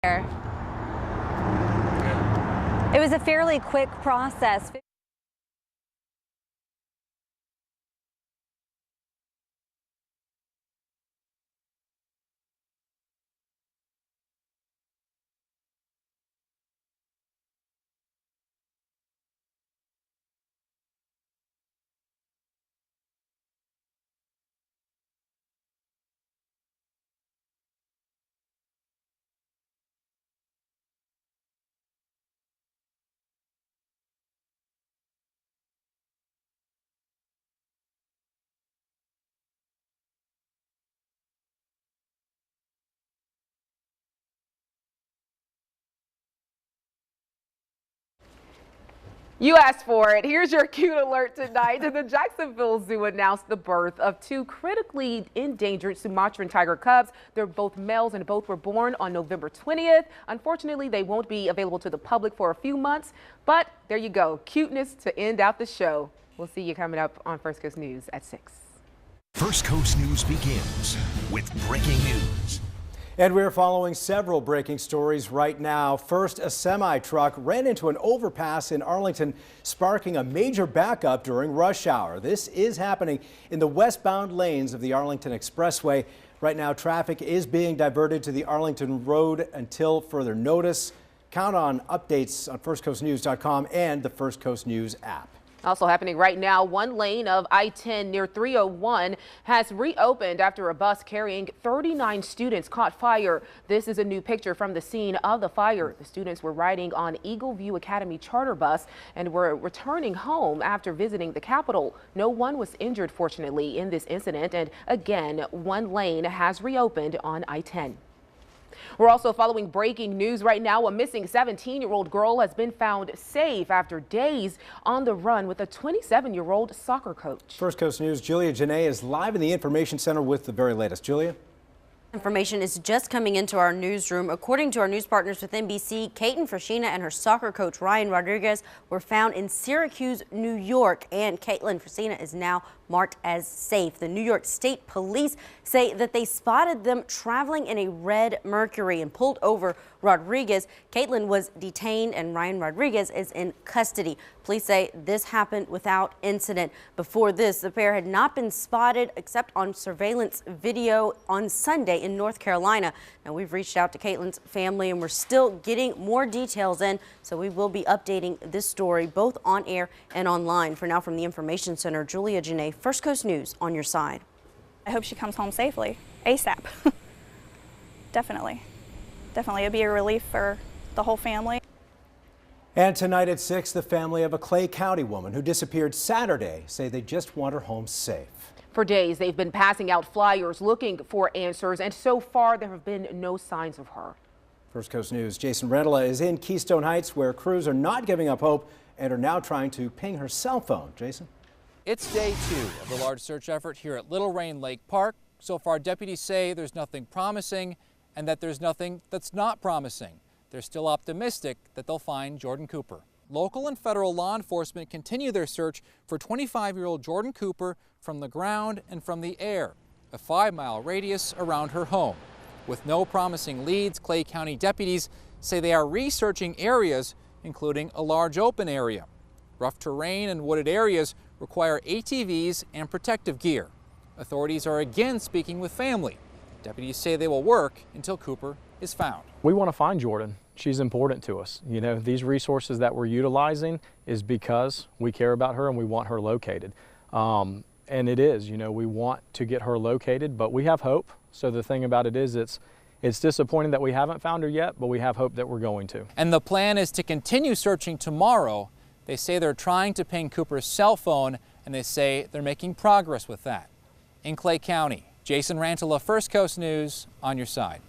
It was a fairly quick process. You asked for it. Here's your cute alert tonight. The Jacksonville Zoo announced the birth of two critically endangered Sumatran tiger cubs. They're both males and both were born on November 20th. Unfortunately, they won't be available to the public for a few months, but there you go. Cuteness to end out the show. We'll see you coming up on First Coast News at 6. First Coast News begins with breaking news. And we're following several breaking stories right now. First, a semi-truck ran into an overpass in Arlington, sparking a major backup during rush hour. This is happening in the westbound lanes of the Arlington Expressway. Right now, traffic is being diverted to the Arlington Road until further notice. Count on updates on firstcoastnews.com and the First Coast News app. Also happening right now, one lane of I-10 near 301 has reopened after a bus carrying 39 students caught fire. This is a new picture from the scene of the fire. The students were riding on Eagle View Academy charter bus and were returning home after visiting the Capitol. No one was injured, fortunately, in this incident. And again, one lane has reopened on I-10. We're also following breaking news right now. A missing 17-year-old girl has been found safe after days on the run with a 27-year-old soccer coach. First Coast News, Julia Janae is live in the Information Center with the very latest. Julia? Information is just coming into our newsroom. According to our news partners with NBC, Kaiten Freshina and her soccer coach Ryan Rodriguez were found in Syracuse, New York, and Caitlin Freshina is now marked as safe. The New York State Police say that they spotted them traveling in a red Mercury and pulled over Rodriguez. Caitlin was detained and Ryan Rodriguez is in custody. Police say this happened without incident. Before this, the pair had not been spotted except on surveillance video on Sunday in North Carolina. Now, we've reached out to Caitlin's family and we're still getting more details in, so we will be updating this story both on air and online. For now, from the Information Center, Julia Janae, First Coast News, on your side. I hope she comes home safely, ASAP. Definitely. It'd be a relief for the whole family. And tonight at 6, the family of a Clay County woman who disappeared Saturday say they just want her home safe. For days, they've been passing out flyers looking for answers, and so far there have been no signs of her. First Coast News, Jason Rentola is in Keystone Heights, where crews are not giving up hope and are now trying to ping her cell phone. Jason? It's day 2 of the large search effort here at Little Rain Lake Park. So far, deputies say there's nothing promising and that there's nothing that's not promising. They're still optimistic that they'll find Jordan Cooper. Local and federal law enforcement continue their search for 25-year-old Jordan Cooper from the ground and from the air, a 5-mile radius around her home. With no promising leads, Clay County deputies say they are researching areas, including a large open area. Rough terrain and wooded areas require ATVs and protective gear. Authorities are again speaking with family. Deputies say they will work until Cooper is found. We want to find Jordan. She's important to us. You know, these resources that we're utilizing is because we care about her and we want her located. And it is, you know, we want to get her located, but we have hope. So the thing about it is it's disappointing that we haven't found her yet, but we have hope that we're going to. And the plan is to continue searching tomorrow. They say they're trying to ping Cooper's cell phone, and they say they're making progress with that. In Clay County, Jason Rantola, First Coast News, on your side.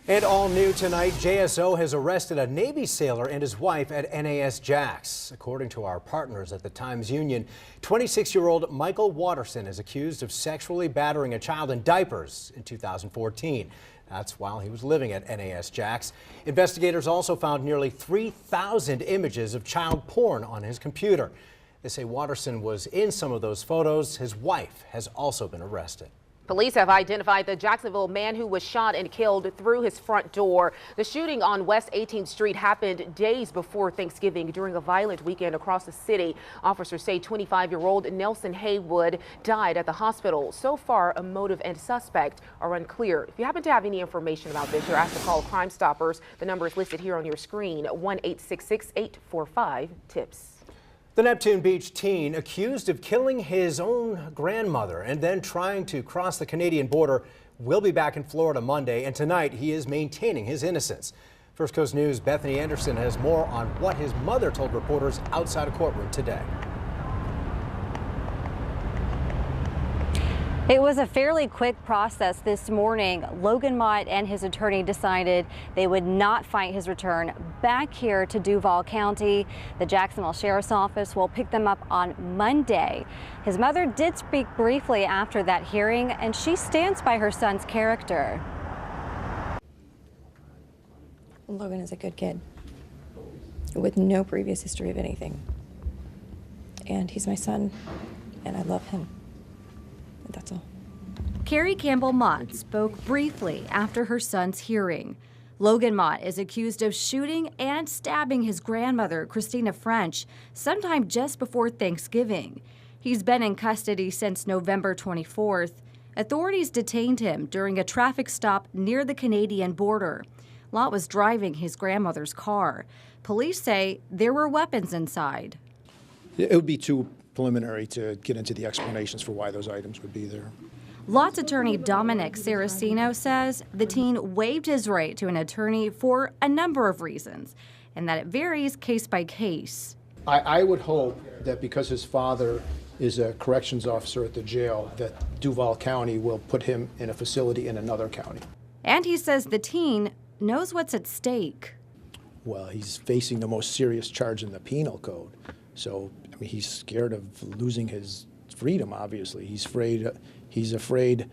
And all new tonight, JSO has arrested a Navy sailor and his wife at NAS Jax. According to our partners at the Times-Union, 26-year-old Michael Watterson is accused of sexually battering a child in diapers in 2014. That's while he was living at NAS Jax. Investigators also found nearly 3,000 images of child porn on his computer. They say Watterson was in some of those photos. His wife has also been arrested. Police have identified the Jacksonville man who was shot and killed through his front door. The shooting on West 18th Street happened days before Thanksgiving during a violent weekend across the city. Officers say 25-year-old Nelson Haywood died at the hospital. So far, a motive and suspect are unclear. If you happen to have any information about this, you're asked to call Crime Stoppers. The number is listed here on your screen, 1-866-845-TIPS. The Neptune Beach teen accused of killing his own grandmother and then trying to cross the Canadian border will be back in Florida Monday, and tonight he is maintaining his innocence. First Coast News' Bethany Anderson has more on what his mother told reporters outside a courtroom today. It was a fairly quick process this morning. Logan Mott and his attorney decided they would not fight his return back here to Duval County. The Jacksonville Sheriff's Office will pick them up on Monday. His mother did speak briefly after that hearing, and she stands by her son's character. Logan is a good kid with no previous history of anything. And he's my son, and I love him. That's all. Carrie Campbell Mott spoke briefly after her son's hearing. Logan Mott is accused of shooting and stabbing his grandmother, Christina French, sometime just before Thanksgiving. He's been in custody since November 24th. Authorities detained him during a traffic stop near the Canadian border. Lott was driving his grandmother's car. Police say there were weapons inside. It would be too preliminary to get into the explanations for why those items would be there. Lott's attorney Dominic Saraceno says the teen waived his right to an attorney for a number of reasons, and that it varies case by case. I would hope that because his father is a corrections officer at the jail, that Duval County will put him in a facility in another county. And he says the teen knows what's at stake. Well, he's facing the most serious charge in the penal code. So, I mean, he's scared of losing his freedom, obviously. He's afraid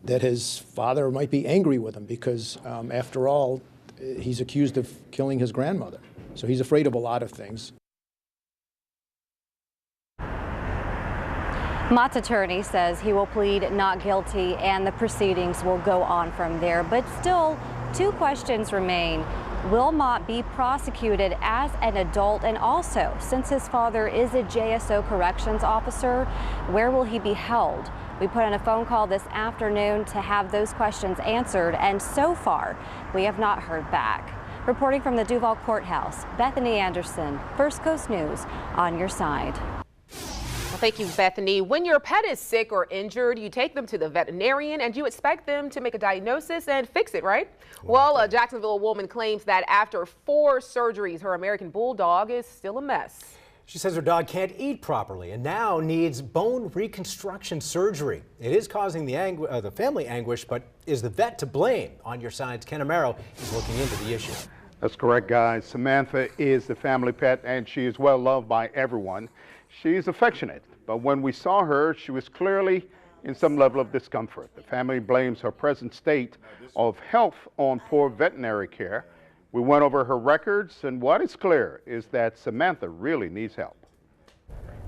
that his father might be angry with him because, after all, he's accused of killing his grandmother. So he's afraid of a lot of things. Mott's attorney says he will plead not guilty and the proceedings will go on from there. But still, two questions remain. Will Mott be prosecuted as an adult? And also, since his father is a JSO corrections officer, where will he be held? We put on a phone call this afternoon to have those questions answered, and so far, we have not heard back. Reporting from the Duval Courthouse, Bethany Anderson, First Coast News, on your side. Well, thank you, Bethany. When your pet is sick or injured, you take them to the veterinarian and you expect them to make a diagnosis and fix it, right? Well, a Jacksonville woman claims that after 4 surgeries, her American Bulldog is still a mess. She says her dog can't eat properly and now needs bone reconstruction surgery. It is causing the family anguish, but is the vet to blame? On your side's Ken Amaro is looking into the issue. That's correct, guys. Samantha is the family pet and she is well loved by everyone. She's affectionate, but when we saw her, she was clearly in some level of discomfort. The family blames her present state of health on poor veterinary care. We went over her records, and what is clear is that Samantha really needs help.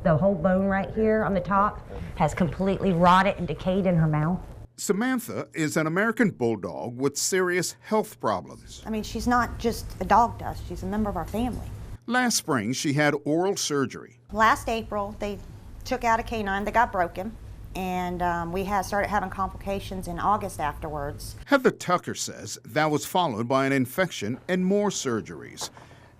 The whole bone right here on the top has completely rotted and decayed in her mouth. Samantha is an American Bulldog with serious health problems. I mean, she's not just a dog to us, she's a member of our family. Last spring, she had oral surgery. Last April, they took out a canine that got broken, and we started having complications in August afterwards. Heather Tucker says that was followed by an infection and more surgeries.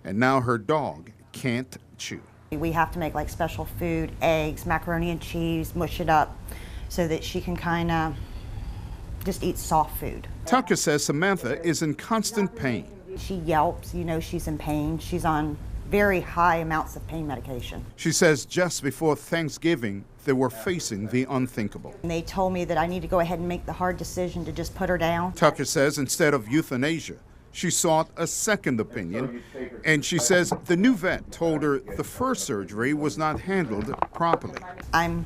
And now her dog can't chew. We have to make like special food, eggs, macaroni and cheese, mush it up so that she can kind of just eat soft food. Tucker says Samantha is in constant pain. She yelps, you know she's in pain. She's on very high amounts of pain medication. She says just before Thanksgiving, they were facing the unthinkable. And they told me that I need to go ahead and make the hard decision to just put her down. Tucker says instead of euthanasia, she sought a second opinion, and she says the new vet told her the first surgery was not handled properly. I'm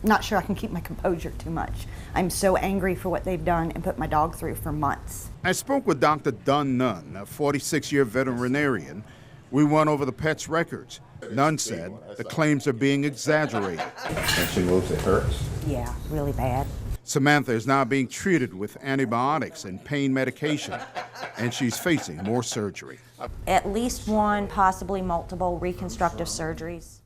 not sure I can keep my composure too much. I'm so angry for what they've done and put my dog through for months. I spoke with Dr. Dunn Nunn, a 46-year veterinarian. We went over the pet's records. Nunn said the claims are being exaggerated. When she moves, it hurts? Yeah, really bad. Samantha is now being treated with antibiotics and pain medication, and she's facing more surgery. At least one, possibly multiple reconstructive surgeries.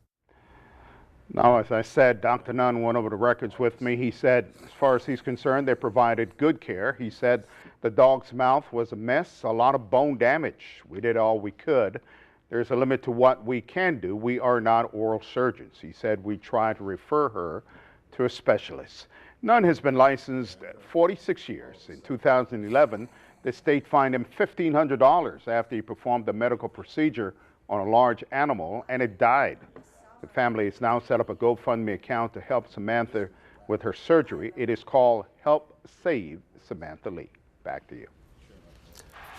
Now, as I said, Dr. Nunn went over the records with me. He said, as far as he's concerned, they provided good care. He said the dog's mouth was a mess, a lot of bone damage. We did all we could. There's a limit to what we can do. We are not oral surgeons. He said we try to refer her to a specialist. Nunn has been licensed 46 years. In 2011, the state fined him $1,500 after he performed a medical procedure on a large animal and it died. The family has now set up a GoFundMe account to help Samantha with her surgery. It is called Help Save Samantha Lee. Back to you.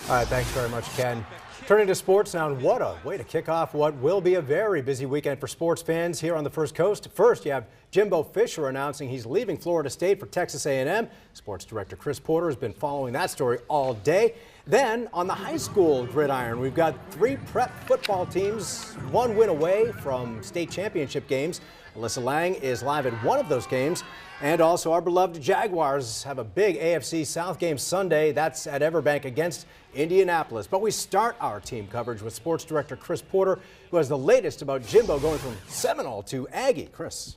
All right, thanks very much, Ken. Turning to sports now, and what a way to kick off what will be a very busy weekend for sports fans here on the First Coast. First, you have Jimbo Fisher announcing he's leaving Florida State for Texas A&M. Sports director Chris Porter has been following that story all day. Then, on the high school gridiron, we've got 3 prep football teams, 1 win away from state championship games. Alyssa Lang is live at one of those games. And also our beloved Jaguars have a big AFC South game Sunday. That's at Everbank against Indianapolis. But we start our team coverage with sports director Chris Porter, who has the latest about Jimbo going from Seminole to Aggie. Chris.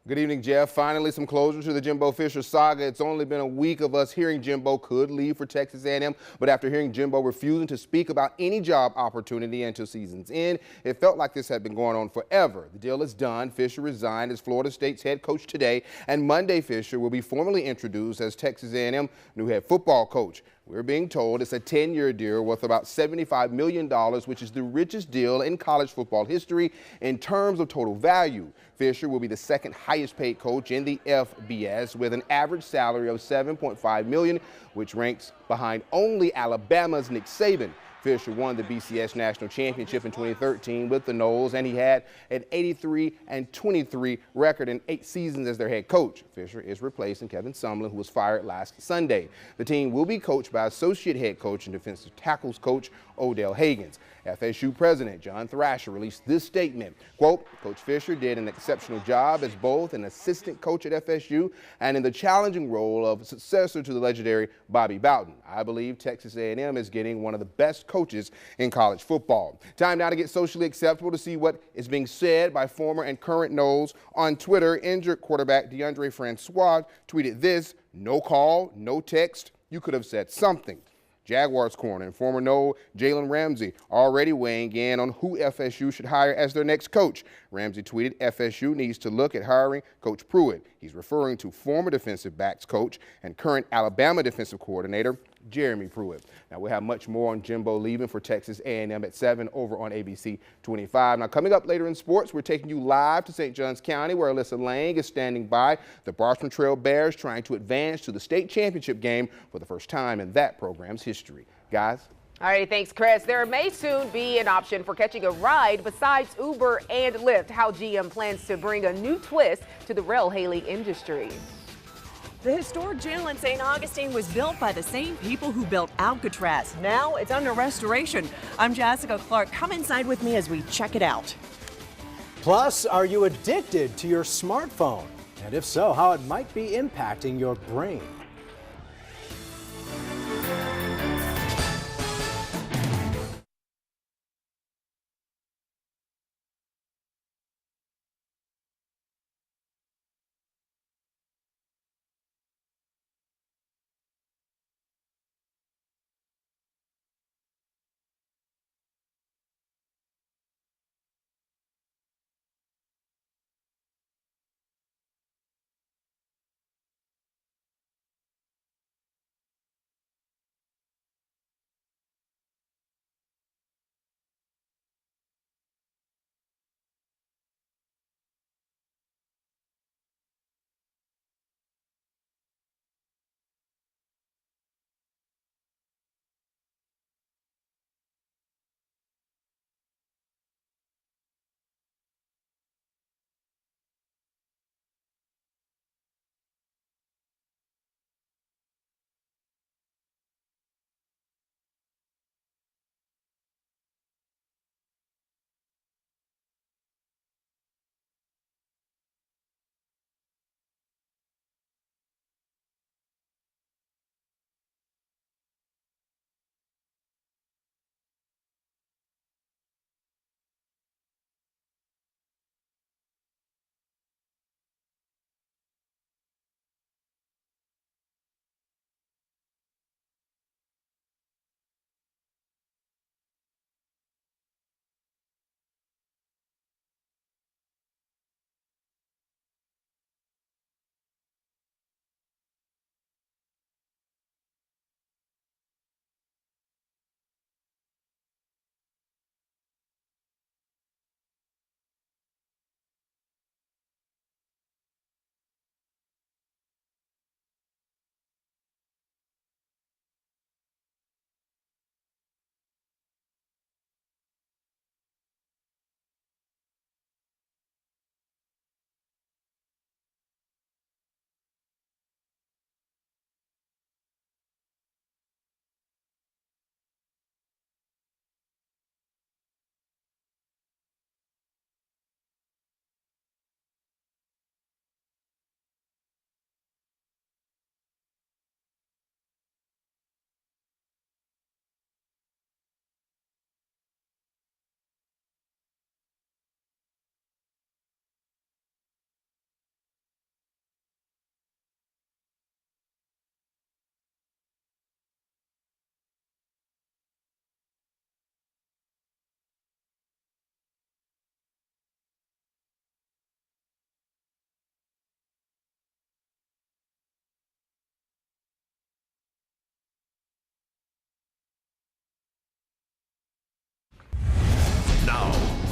Good evening, Jeff. Finally, some closure to the Jimbo Fisher saga. It's only been a week of us hearing Jimbo could leave for Texas A&M, but after hearing Jimbo refusing to speak about any job opportunity until season's end, it felt like this had been going on forever. The deal is done. Fisher resigned as Florida State's head coach today, and Monday Fisher will be formally introduced as Texas A&M new head football coach. We're being told it's a 10-year deal worth about $75 million, which is the richest deal in college football history in terms of total value. Fisher will be the second highest paid coach in the FBS with an average salary of $7.5 million, which ranks behind only Alabama's Nick Saban. Fisher won the BCS National Championship in 2013 with the Noles, and he had an 83-23 record in 8 seasons as their head coach. Fisher is replacing Kevin Sumlin, who was fired last Sunday. The team will be coached by associate head coach and defensive tackles coach Odell Hagens. FSU President John Thrasher released this statement, quote, Coach Fisher did an exceptional job as both an assistant coach at FSU and in the challenging role of successor to the legendary Bobby Bowden. I believe Texas A&M is getting one of the best coaches in college football. Time now to get socially acceptable to see what is being said by former and current Noles. On Twitter, injured quarterback DeAndre Francois tweeted this, no call, no text, you could have said something. Jaguars corner and former Nole Jalen Ramsey already weighing in on who FSU should hire as their next coach. Ramsey tweeted FSU needs to look at hiring Coach Pruitt. He's referring to former defensive backs coach and current Alabama defensive coordinator Jeremy Pruitt. Now we'll have much more on Jimbo leaving for Texas A&M at 7 over on ABC 25. Now coming up later in sports, we're taking you live to St. Johns County where Alyssa Lang is standing by. The Bartram Trail Bears trying to advance to the state championship game for the first time in that program's history. Guys? All right, thanks, Chris. There may soon be an option for catching a ride besides Uber and Lyft. How GM plans to bring a new twist to the rail-hailing industry. The historic jail in St. Augustine was built by the same people who built Alcatraz. Now it's under restoration. I'm Jessica Clark. Come inside with me as we check it out. Plus, are you addicted to your smartphone? And if so, how it might be impacting your brain.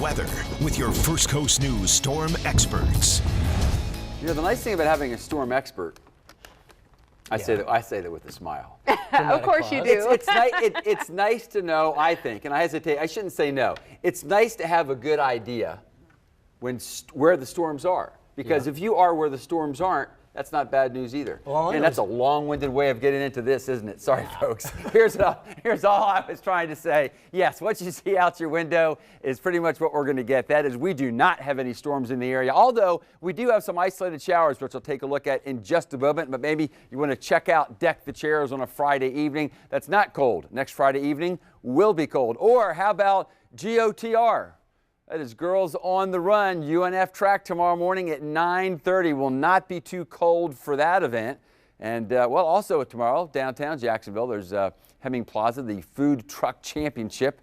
weather with your First Coast News storm experts. You know, the nice thing about having a storm expert, I say that with a smile. Of course you do. It's nice to know, I think, and I shouldn't say no. It's nice to have a good idea where the storms are. Because if you are where the storms aren't, that's not bad news either. Well, and that's a long-winded way of getting into this, isn't it? Sorry, folks. Here's all I was trying to say. Yes, what you see out your window is pretty much what we're going to get. That is, we do not have any storms in the area, although we do have some isolated showers, which I'll take a look at in just a moment. But maybe you want to check out Deck the Chairs on a Friday evening. That's not cold. Next Friday evening will be cold. Or how about GOTR? That is Girls on the Run, UNF track tomorrow morning at 9:30. Will not be too cold for that event. And, well, also tomorrow, downtown Jacksonville, there's Hemming Plaza, the Food Truck Championship.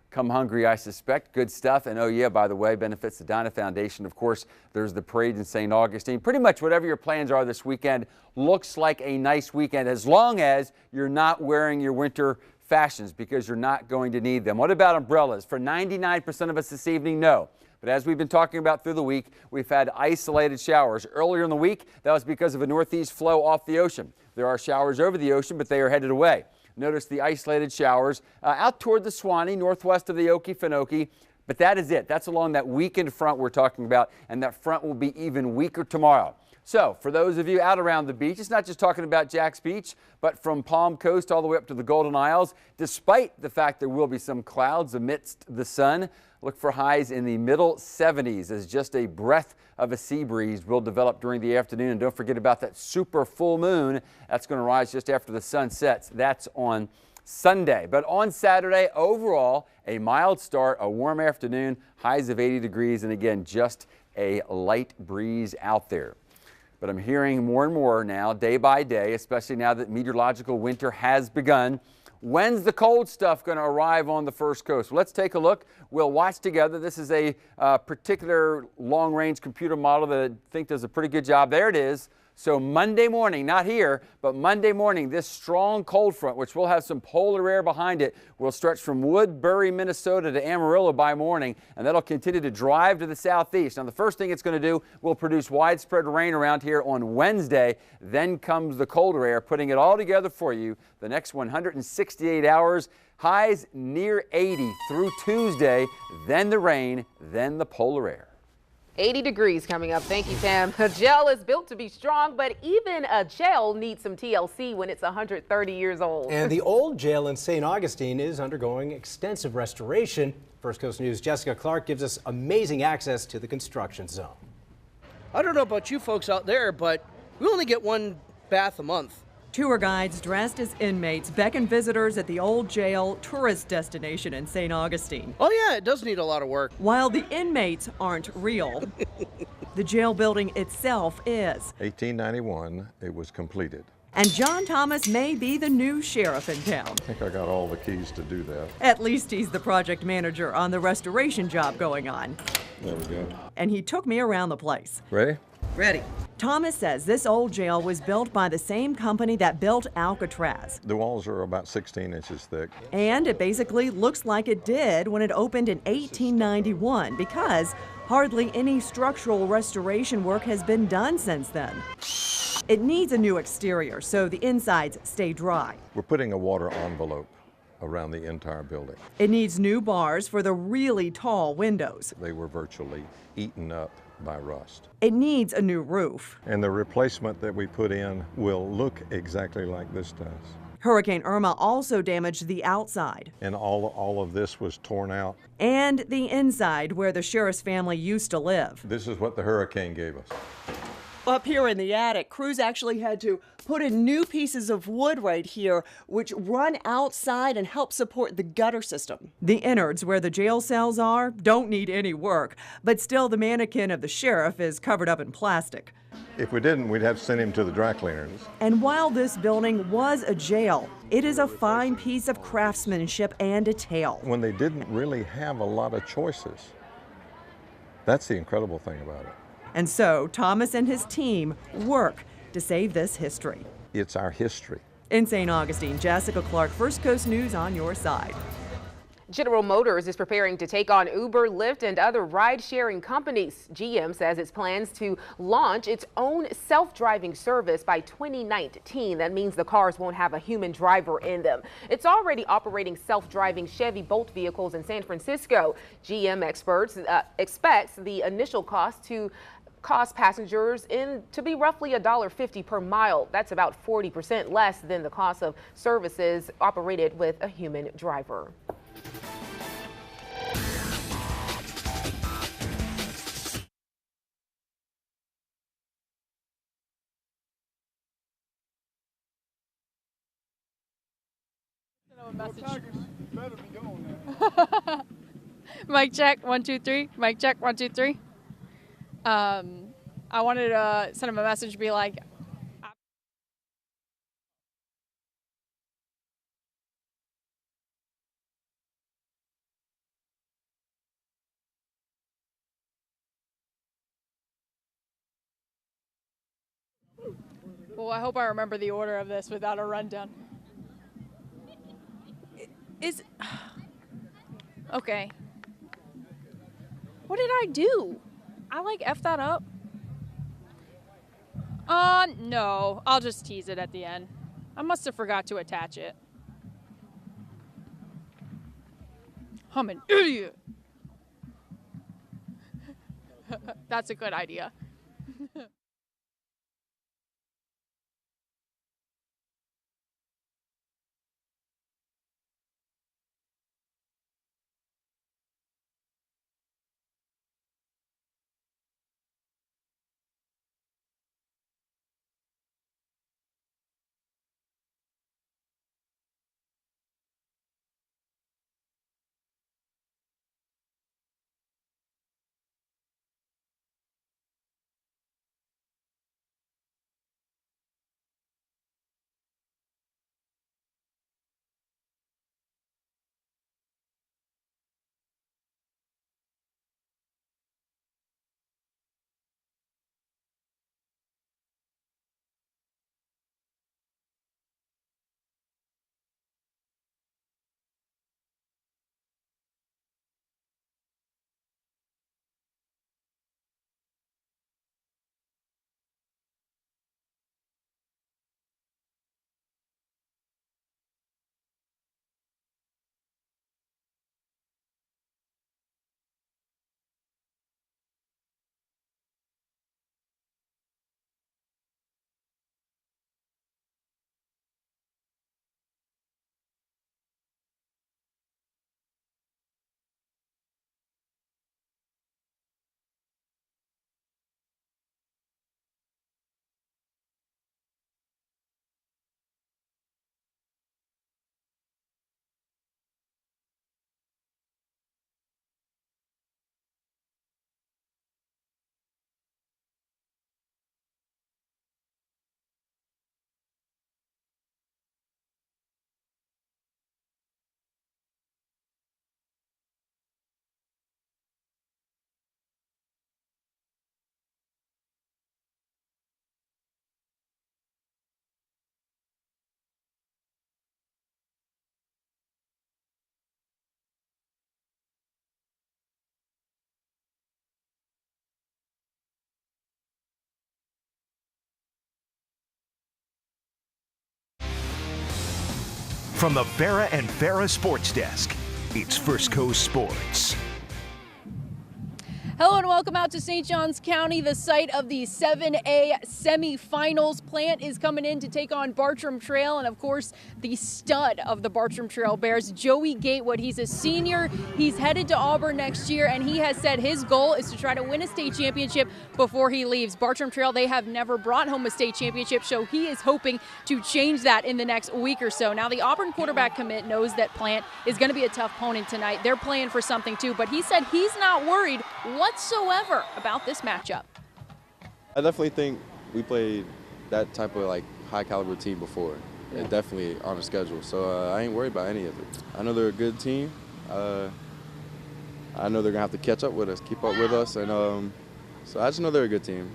Come hungry, I suspect. Good stuff. And, oh, yeah, by the way, benefits the Donna Foundation. Of course, there's the parade in St. Augustine. Pretty much whatever your plans are this weekend looks like a nice weekend, as long as you're not wearing your winter fashions, because you're not going to need them. What about umbrellas? For 99% of us this evening, no. But as we've been talking about through the week, we've had isolated showers. Earlier in the week, that was because of a northeast flow off the ocean. There are showers over the ocean, but they are headed away. Notice the isolated showers out toward the Swanee, northwest of the Okefenokee. But that is it. That's along that weakened front we're talking about, and that front will be even weaker tomorrow. So for those of you out around the beach, it's not just talking about Jack's Beach, but from Palm Coast all the way up to the Golden Isles. Despite the fact there will be some clouds amidst the sun, look for highs in the middle 70s as just a breath of a sea breeze will develop during the afternoon. And don't forget about that super full moon. That's going to rise just after the sun sets. That's on Sunday. But on Saturday, overall, a mild start, a warm afternoon, highs of 80 degrees, and again, just a light breeze out there. But I'm hearing more and more now, day by day, especially now that meteorological winter has begun. When's the cold stuff going to arrive on the First Coast? Well, let's take a look. We'll watch together. This is a particular long-range computer model that I think does a pretty good job. There it is. So Monday morning, not here, but Monday morning, this strong cold front, which will have some polar air behind it, will stretch from Woodbury, Minnesota to Amarillo by morning, and that'll continue to drive to the southeast. Now, the first thing it's going to do will produce widespread rain around here on Wednesday. Then comes the colder air, putting it all together for you the next 168 hours. Highs near 80 through Tuesday, then the rain, then the polar air. 80 degrees coming up. Thank you, Pam. A gel is built to be strong, but even a gel needs some TLC when it's 130 years old. And the old jail in St. Augustine is undergoing extensive restoration. First Coast News' Jessica Clark gives us amazing access to the construction zone. I don't know about you folks out there, but we only get one bath a month. Tour guides dressed as inmates beckon visitors at the old jail tourist destination in St. Augustine. Oh yeah, it does need a lot of work. While the inmates aren't real, the jail building itself is. 1891, it was completed. And John Thomas may be the new sheriff in town. I think I got all the keys to do that. At least he's the project manager on the restoration job going on. There we go. And he took me around the place. Ready? Ready. Thomas says this old jail was built by the same company that built Alcatraz. The walls are about 16 inches thick. And it basically looks like it did when it opened in 1891 because hardly any structural restoration work has been done since then. It needs a new exterior so the insides stay dry. We're putting a water envelope around the entire building. It needs new bars for the really tall windows. They were virtually eaten up by rust. It needs a new roof. And the replacement that we put in will look exactly like this does. Hurricane Irma also damaged the outside. And all of this was torn out. And the inside where the sheriff's family used to live. This is what the hurricane gave us. Up here in the attic, crews actually had to put in new pieces of wood right here, which run outside and help support the gutter system. The innards where the jail cells are don't need any work, but still the mannequin of the sheriff is covered up in plastic. If we didn't, we'd have to send him to the dry cleaners. And while this building was a jail, it is a fine piece of craftsmanship and detail. When they didn't really have a lot of choices. That's the incredible thing about it. And so Thomas and his team work to save this history. It's our history. In St. Augustine, Jessica Clark, First Coast News on your side. General Motors is preparing to take on Uber, Lyft, and other ride-sharing companies. GM says its plans to launch its own self-driving service by 2019. That means the cars won't have a human driver in them. It's already operating self-driving Chevy Bolt vehicles in San Francisco. GM experts expects the initial cost to cost passengers to be roughly $1.50 per mile. That's about 40% less than the cost of services operated with a human driver. Mic check, 1, 2, 3. Mic check, 1, 2, 3. I wanted to send him a message, be like, well, I hope I remember the order of this without a rundown. Okay. What did I do? I like F that up? No. I'll just tease it at the end. I must have forgot to attach it. I'm an idiot. That's a good idea. From the Farrah and Farrah Sports Desk, it's First Coast Sports. Hello and welcome out to St. Johns County, the site of the 7A semifinals. Plant is coming in to take on Bartram Trail, and of course, the stud of the Bartram Trail Bears, Joey Gatewood. He's a senior. He's headed to Auburn next year, and he has said his goal is to try to win a state championship before he leaves. Bartram Trail, they have never brought home a state championship, so he is hoping to change that in the next week or so. Now, the Auburn quarterback commit knows that Plant is going to be a tough opponent tonight. They're playing for something too, but he said he's not worried whatsoever about this matchup. I definitely think we played that type of high caliber team before. Yeah. Definitely on the schedule, so I ain't worried about any of it. I know they're a good team. I know they're gonna have to catch up with us, keep up with us, and so I just know they're a good team.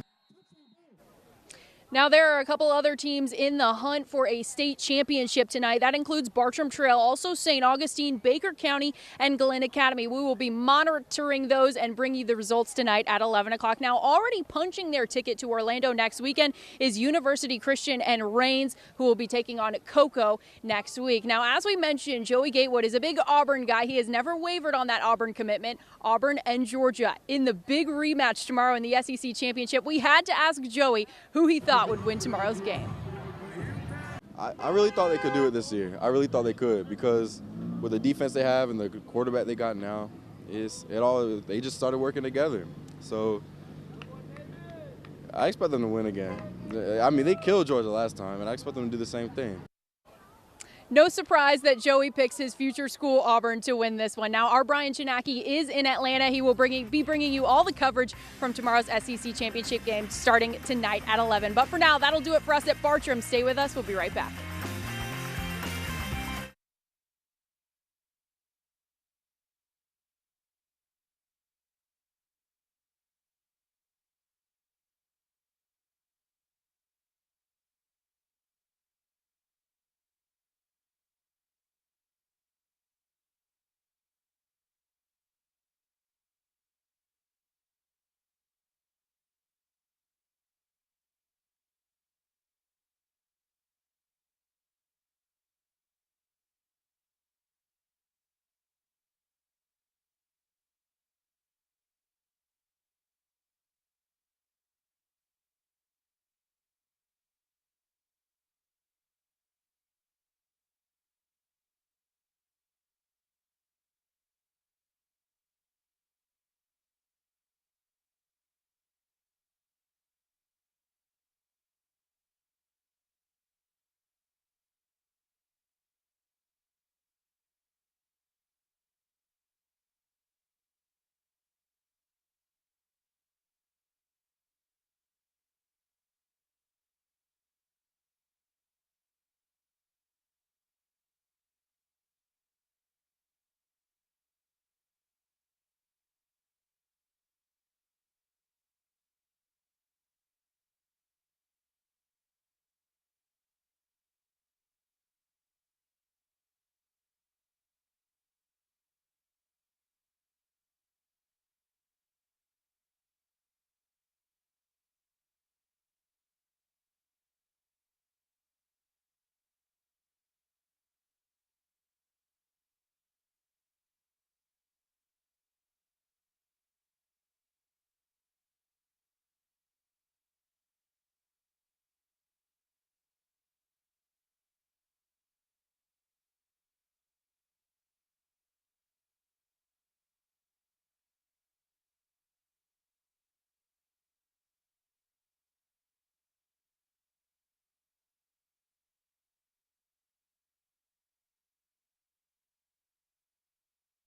Now, there are a couple other teams in the hunt for a state championship tonight. That includes Bartram Trail, also St. Augustine, Baker County, and Glen Academy. We will be monitoring those and bring you the results tonight at 11 o'clock. Now, already punching their ticket to Orlando next weekend is University Christian and Rains, who will be taking on Cocoa next week. Now, as we mentioned, Joey Gatewood is a big Auburn guy. He has never wavered on that Auburn commitment. Auburn and Georgia in the big rematch tomorrow in the SEC championship. We had to ask Joey who he thought would win tomorrow's game. I really thought they could do it this year. I really thought they could, because with the defense they have and the quarterback they got now, they just started working together. So I expect them to win again. I mean, they killed Georgia last time, and I expect them to do the same thing. No surprise that Joey picks his future school, Auburn, to win this one. Now, our Brian Chinaki is in Atlanta. He will be bringing you all the coverage from tomorrow's SEC championship game starting tonight at 11. But for now, that'll do it for us at Bartram. Stay with us. We'll be right back.